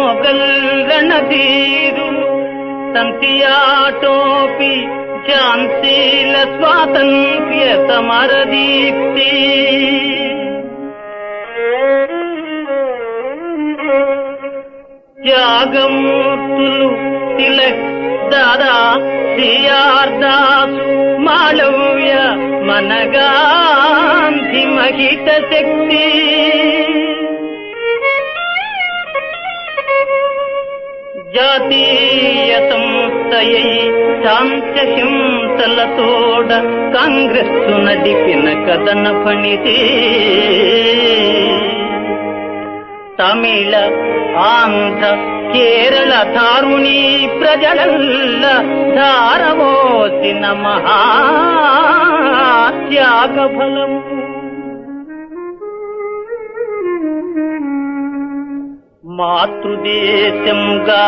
మొగల్ రణధీరులు సంతియాటోపి ఝాన్సీల స్వాతంత్ర్య సమరదీప్తి త్యాగమూర్తులు తిలక్ దాదా సిఆర్ దాసు మాళవ్య మన గాంధీ మహిత శక్తి జాతీయ సంస్థయై శాంత హింసలతోడ కాంగ్రెస్ నడిపిన కథన పనిది తమిళ ఆంధ్ర కేరళ ధారుణీ ప్రజలల్ల ధారవోసిన మహాత్యాగ ఫలము మాతృదేశంగా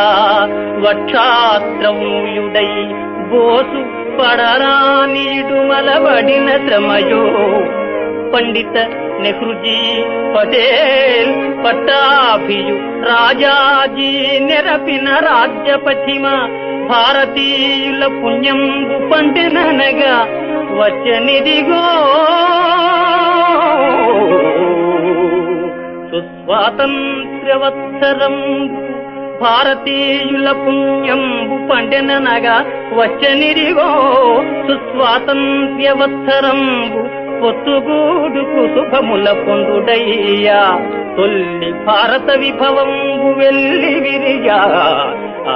వక్షాత్రమూయుడై బోసు పడరానీడు మలబడిన శ్రమయో పండిత నెహ్రూజీ పటేల్ పట్టాభియు రాజాజీ నెరపిన రాజ్యపతిమ భారతీయుల పుణ్యంబు పండిననగా వచ్చనిదిగో సుస్వాతంత్ర్యవత్సరం భారతీయుల పుణ్యంబు పండిననగా వచ్చనిదిగో సుస్వాతంత్ర్యవత్సరంబు పొత్తుగూడుకు శుభముల పొందుడయ్యా తొల్లి భారత విభవంబు వెళ్ళి విరిగా ఆ